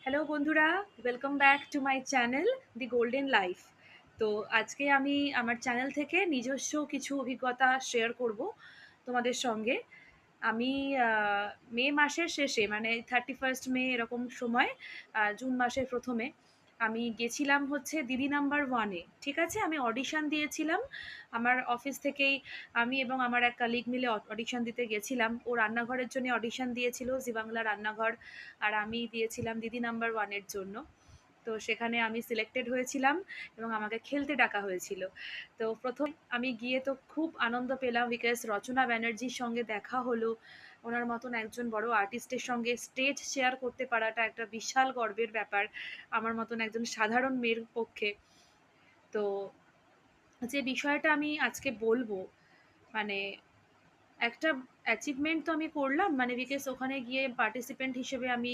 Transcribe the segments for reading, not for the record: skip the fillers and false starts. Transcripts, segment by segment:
Hello বন্ধুরা, welcome back to my channel the golden life. তো আজকে আমি আমার চ্যানেল থেকে নিজস্ব কিছু অভিজ্ঞতা শেয়ার করব তোমাদের সঙ্গে। আমি মে মাসের শেষে মানে 31st মে এরকম সময়, জুন মাসের প্রথমে আমি গেছিলাম হচ্ছে দিদি নাম্বার ওয়ানে। ঠিক আছে, আমি অডিশন দিয়েছিলাম আমার অফিস থেকেই। আমি এবং আমার এক কালিগ মিলে অডিশন দিতে গেছিলাম। ও রান্নাঘরের জন্য অডিশন দিয়েছিল, জি বাংলা রান্নাঘর। আর আমি দিয়েছিলাম দিদি নাম্বার ওয়ানের জন্য। তো সেখানে আমি সিলেক্টেড হয়েছিলাম এবং আমাকে খেলতে ডাকা হয়েছিল। তো প্রথম আমি গিয়ে তো খুব আনন্দ পেলাম, বিকজ রচনা ব্যানার্জির সঙ্গে দেখা হলো। ওনার মতন একজন বড় আর্টিস্টের সঙ্গে স্টেজ শেয়ার করতে পারাটা একটা বিশাল গর্বের ব্যাপার আমার মতন একজন সাধারণ মেয়ের পক্ষে। তো যে বিষয়টা আমি আজকে বলবো, মানে একটা অ্যাচিভমেন্ট তো আমি করলাম, মানে বিকজ ওখানে গিয়ে পার্টিসিপেন্ট হিসেবে আমি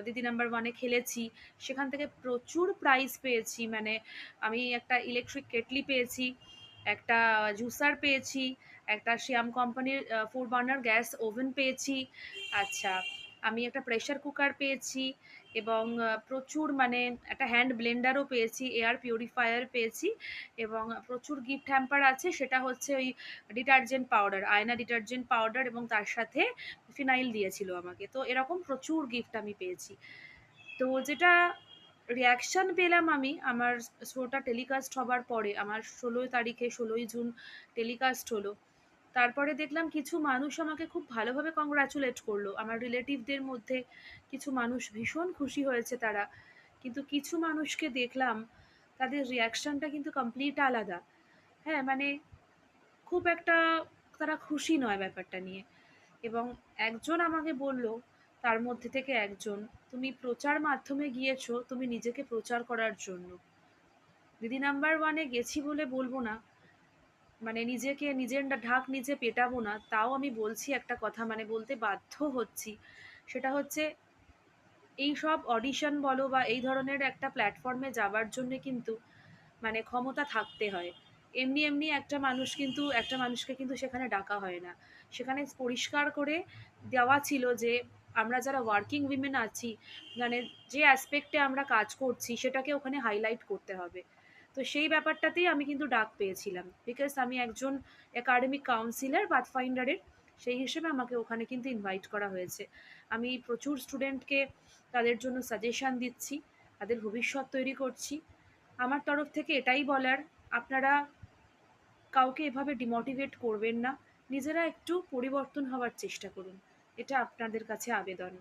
দিদি নাম্বার ওয়ানে খেলেছি। সেখান থেকে প্রচুর প্রাইজ পেয়েছি, মানে আমি একটা ইলেকট্রিক কেটলি পেয়েছি, একটা জুসার পেয়েছি, একটা শ্যাম কোম্পানির 4 বার্নার গ্যাস ওভেন পেয়েছি। আচ্ছা, আমি একটা প্রেশার কুকার পেয়েছি এবং প্রচুর মানে একটা হ্যান্ড ব্লেন্ডারও পেয়েছি, এয়ার পিউরিফায়ার পেয়েছি এবং প্রচুর গিফট হ্যাম্পার আছে। সেটা হচ্ছে ওই ডিটারজেন্ট পাউডার, আয়না ডিটারজেন্ট পাউডার, এবং তার সাথে ফিনাইল দিয়েছিল আমাকে। তো এরকম প্রচুর গিফট আমি পেয়েছি। তো যেটা রিয়াকশন পেলাম আমি আমার শোটা টেলিকাস্ট হবার পরে, আমার 16 তারিখে 16ই জুন টেলিকাস্ট হলো। তারপরে দেখলাম কিছু মানুষ আমাকে খুব ভালোভাবে কংগ্রাচুলেট করলো। আমার রিলেটিভদের মধ্যে কিছু মানুষ ভীষণ খুশি হয়েছে তারা, কিন্তু কিছু মানুষকে দেখলাম তাদের রিয়াকশনটা কিন্তু কমপ্লিট আলাদা। হ্যাঁ, মানে খুব একটা তারা খুশি নয় ব্যাপারটা নিয়ে। এবং একজন আমাকে বলল, তার মধ্যে থেকে একজন, তুমি প্রচার মাধ্যমে গিয়েছো, তুমি নিজেকে প্রচার করার জন্য। দিদি নাম্বার ওয়ানে গেছি বলে বলবো না, মানে নিজেকে নিজের ঢাক নিজে পেটাবো না, তাও আমি বলছি একটা কথা, মানে বলতে বাধ্য হচ্ছি। সেটা হচ্ছে, এই সব অডিশন বলো বা এই ধরনের একটা প্ল্যাটফর্মে যাবার জন্য কিন্তু মানে ক্ষমতা থাকতে হয়। এমনি এমনি একটা মানুষকে কিন্তু সেখানে ডাকা হয় না। সেখানে পরিষ্কার করে দেওয়া ছিল যে আমরা যারা ওয়ার্কিং উইমেন আছি, মানে যে অ্যাসপেক্টে আমরা কাজ করছি সেটাকে ওখানে হাইলাইট করতে হবে। তো সেই ব্যাপারটাতেই আমি কিন্তু ডাক পেয়েছিলাম, বিকজ আমি একজন একাডেমিক কাউন্সিলর পাথফাইন্ডারের। সেই হিসেবে আমাকে ওখানে কিন্তু ইনভাইট করা হয়েছে। আমি প্রচুর স্টুডেন্টকে তাদের জন্য সাজেশন দিচ্ছি, তাদের ভবিষ্যৎ তৈরি করছি। আমার তরফ থেকে এটাই বলার, আপনারা কাউকে এভাবে ডিমোটিভেট করবেন না, নিজেরা একটু পরিবর্তন হওয়ার চেষ্টা করুন। এটা আপনাদের কাছে আবেদন।